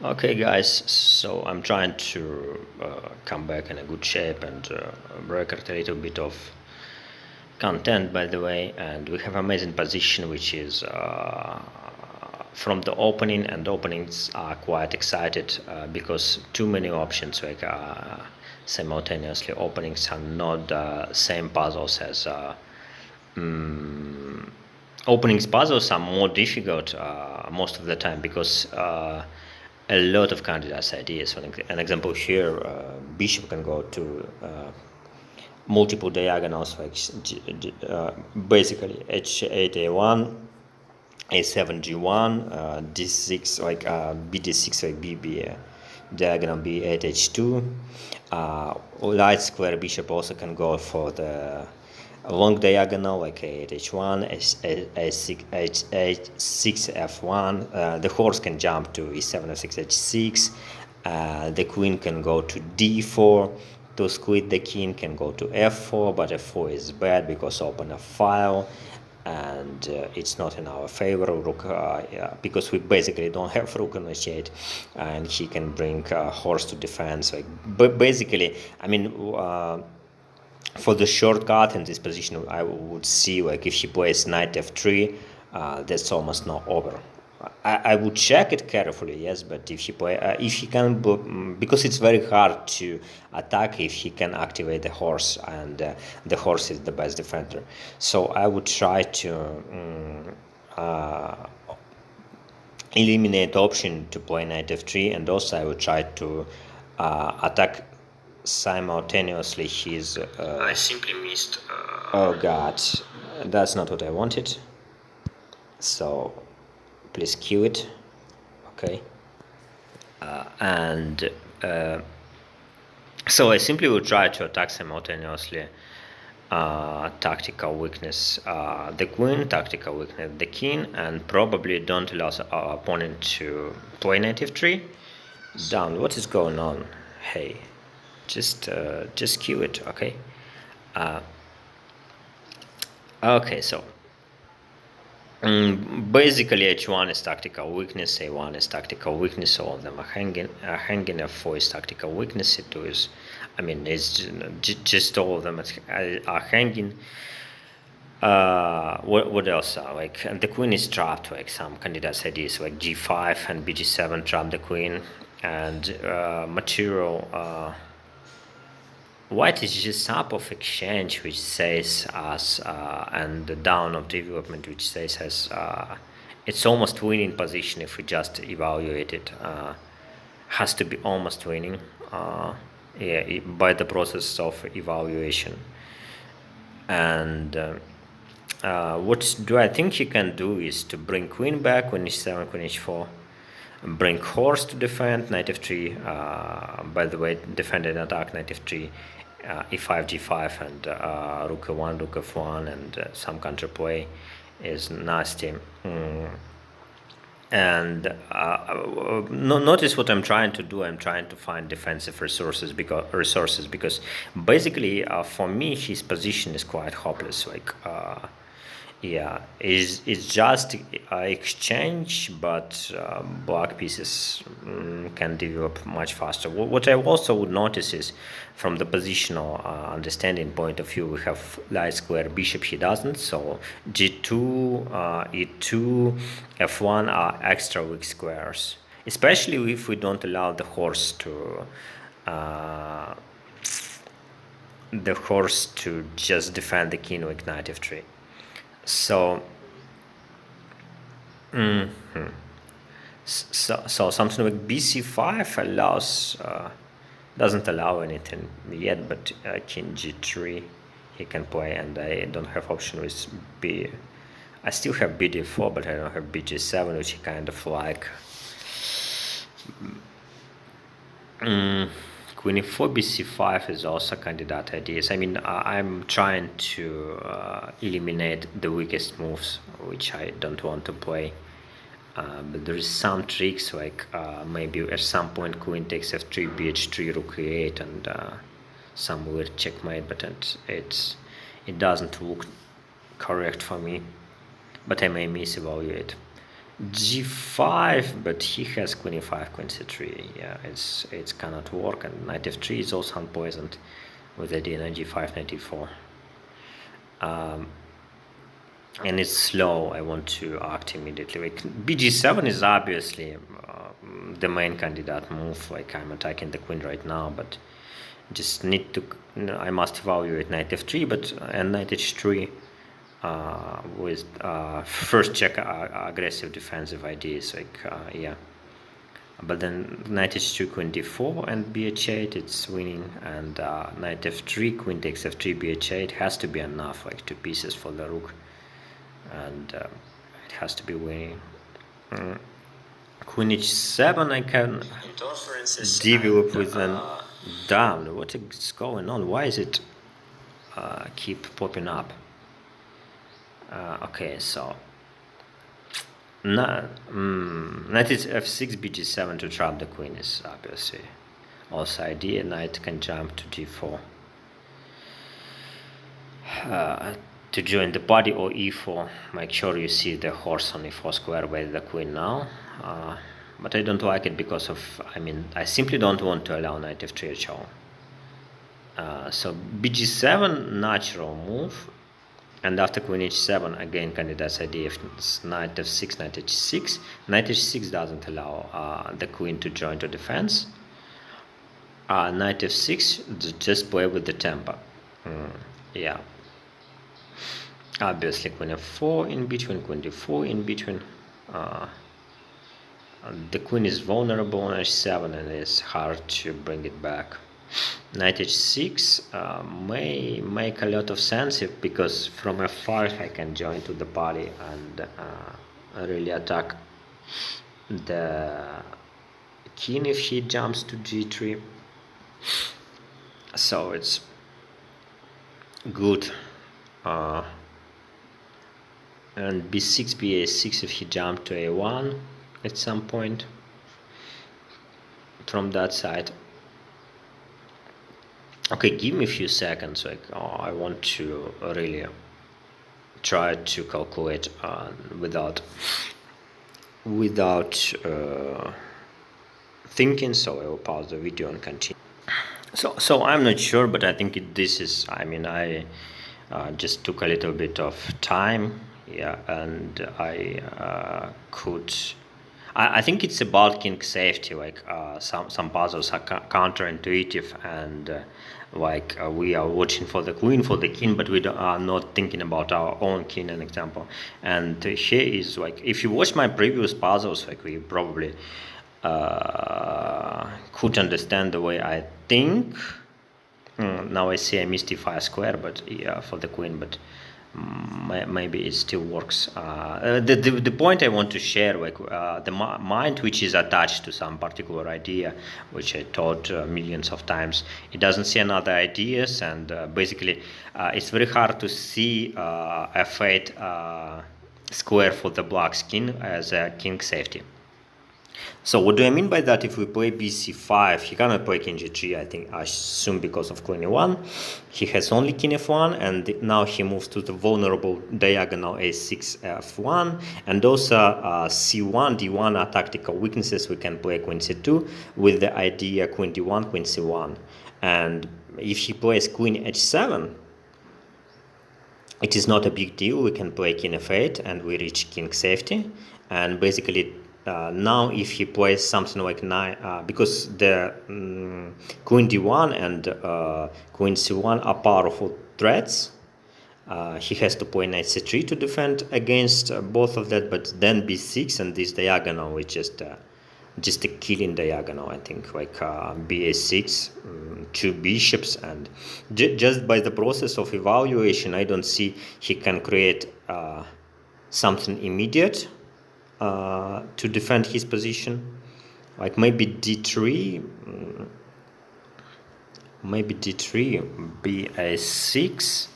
Okay, guys, so I'm trying to come back in a good shape and record a little bit of content, by the way. And we have amazing position, which is from the opening, and openings are quite excited because too many options, like simultaneously openings, are not the same puzzles as openings. Puzzles are more difficult most of the time because a lot of candidates ideas. For an example here, bishop can go to multiple diagonals, like basically h8 a1, a7 g1, d6, like bd6, like bb diagonal b8 h2. Light square bishop also can go for the long diagonal, like a8 h1, a6 f1. The horse can jump to e7 f6 h6. The queen can go to d4 to squeeze. The king can go to f4, but f4 is bad because open a file, and it's not in our favor. Rook, because we basically don't have rook on h8, and he can bring horse to defense. Like, but basically, I mean, for the shortcut in this position, I would see, like, if she plays knight f3, that's almost not over. I would check it carefully, yes, but if he can, because it's very hard to attack if he can activate the horse, and the horse is the best defender. So I would try to eliminate option to play knight f3, and also I would try to attack simultaneously his. I simply missed. Oh God, that's not what I wanted. So please cue it. Okay. And so I simply would try to attack simultaneously tactical weakness the queen, tactical weakness the king, and probably don't allow our opponent to play knight f3. Down. What is going on? Hey, just cue it. Okay. Okay, so basically h1 is tactical weakness, a1 is tactical weakness, all of them are hanging. F4 is tactical weakness, c2 is, I mean, it's just all of them are hanging. What else are, like, and the queen is trapped, like some candidates ideas like g5 and bg7 trap the queen, and material white is just up of exchange, which says as and the down of development, which says as it's almost winning position if we just evaluate it. Has to be almost winning yeah, by the process of evaluation. And what do I think he can do is to bring queen back, queen h7, queen h4, bring horse to defend, knight f3, by the way, defend and attack, knight f3, e5, g5, and rook a1, rook f1, and some counterplay is nasty. And notice what I'm trying to do. I'm trying to find defensive resources because basically for me his position is quite hopeless. Like yeah, it's just exchange, but black pieces can develop much faster. What I also would notice is, from the positional understanding point of view, we have light square bishop, he doesn't, so g2, e2, f1 are extra weak squares, especially if we don't allow the horse to just defend the king with knight f3. So, so something like bc5 allows, doesn't allow anything yet, but king g3 he can play, and I don't have option with b. I still have bd4, but I don't have bg7, which I kind of like. Queen e4, bc5 is also candidate ideas. I mean, I'm trying to eliminate the weakest moves, which I don't want to play. But there is some tricks, like maybe at some point queen takes f3, bh3, rook e8, and some weird checkmate, but it doesn't look correct for me. But I may misevaluate. g5, but he has queen e5, queen c3. Yeah, it's cannot work, and knight f3 is also unpoisoned with the idea knight g5, knight e4. And it's slow. I want to act immediately. Like bg7 is obviously the main candidate move. Like I'm attacking the queen right now, but just need to. I must evaluate knight f3, but and knight h3 with first check aggressive defensive ideas. Like yeah, but then knight h2, queen d4, and bh8 it's winning, and knight f3, queen takes f3, bh8 has to be enough, like 2 pieces for the rook, and it has to be winning. Queen h7 I can develop with an down. What is going on? Why is it keep popping up? Okay, so knight is f6, bg7 to trap the queen is obviously also idea. Knight can jump to g4 to join the body, or e4. Make sure you see the horse on e4 square with the queen now. But I don't like it because of, I simply don't want to allow knight f3 at all. So bg7, natural move. And after queen h7, again, candidate's idea of knight f6, knight h6. Knight h6 doesn't allow the queen to join to defense. Knight f6, just play with the tempo. Yeah. Obviously, queen f4 in between, queen d4 in between. The queen is vulnerable on h7, and it's hard to bring it back. Knight h6 may make a lot of sense because from f5 I can join to the body and really attack the king if he jumps to g3. So it's good. And b6, ba6 if he jumped to a1 at some point from that side. Okay, give me a few seconds. Like I want to really try to calculate without thinking. So I will pause the video and continue. So I'm not sure, but I think this is. I just took a little bit of time. Yeah, and I could. I think it's about king safety. Like some puzzles are counterintuitive, and we are watching for the queen, for the king, but we are not thinking about our own king. An example, and here is like if you watch my previous puzzles, like we probably could understand the way I think. Now I see I missed e5 square, but yeah, for the queen, but maybe it still works. The point I want to share, like the mind which is attached to some particular idea, which I taught millions of times, it doesn't see another ideas, and basically it's very hard to see f8 square for the black king as a king safety. So what do I mean by that? If we play bc5, he cannot play king g3, I assume, because of queen e1. He has only king f1, and now he moves to the vulnerable diagonal a6 f1, and also c1, d1 are tactical weaknesses. We can play queen c2 with the idea queen d1, queen c1. And if he plays queen h7, it is not a big deal. We can play king f8 and we reach king safety. And basically now if he plays something like because the queen d1 and queen c1 are powerful threats, he has to play knight c3 to defend against both of that, but then b6 and this diagonal is just a killing diagonal. I think like ba6, 2 bishops, and just by the process of evaluation I don't see he can create something immediate to defend his position. Like maybe d3, ba6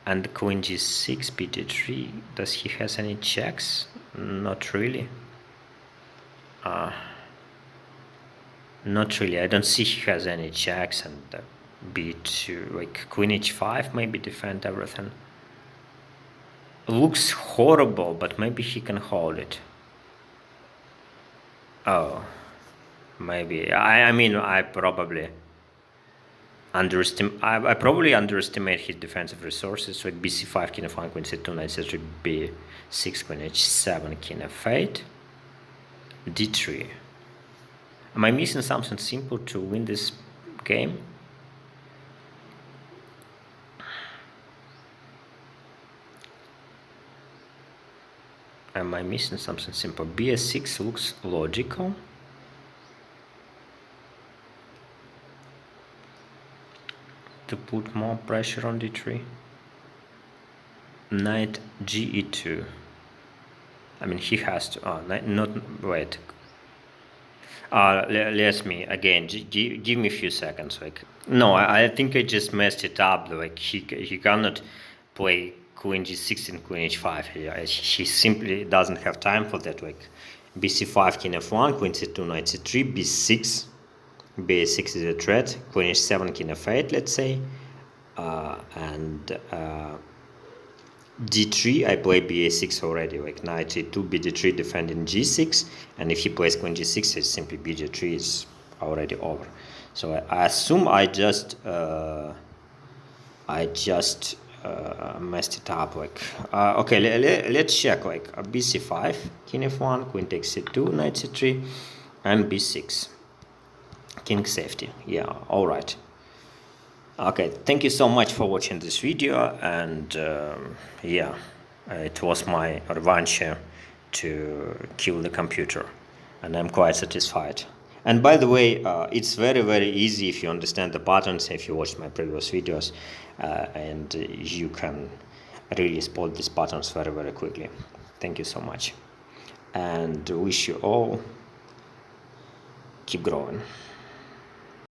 and queen g6, bd3. Does he has any checks? Not really. Not really. I don't see he has any checks, and b2, like queen h5 maybe defend everything. Looks horrible, but maybe he can hold it. Oh, maybe. I mean, I probably underestimate his defensive resources. So bc5, king f1, queen c2, knight c3, b6, queen h7, king f8, d3. Am I missing something simple to win this game? Am I missing something simple? bs6 looks logical. To put more pressure on d3. Knight ge2. I mean, he has to. Oh, not wait. Let me again. Give me a few seconds. Like, no, I think I just messed it up. Like, he cannot play queen g6 and queen h5 here. He simply doesn't have time for that. Like, bc5, king f1, queen c2, knight c3, b6. b6 is a threat. Queen h7, king f8. Let's say, and d3, I play ba6 already, like knight e2, bd3 defending g6, and if he plays queen g6, it's simply bg3 is already over. So I assume I just messed it up. Like, okay, let's check. Like bc5, king f1, queen takes c2, knight c3, and b6, king safety. Yeah, all right. Okay, thank you so much for watching this video, and yeah, it was my revanche to kill the computer, and I'm quite satisfied. And by the way, it's very easy if you understand the patterns, if you watched my previous videos, and you can really spot these patterns very quickly. Thank you so much, and wish you all keep growing.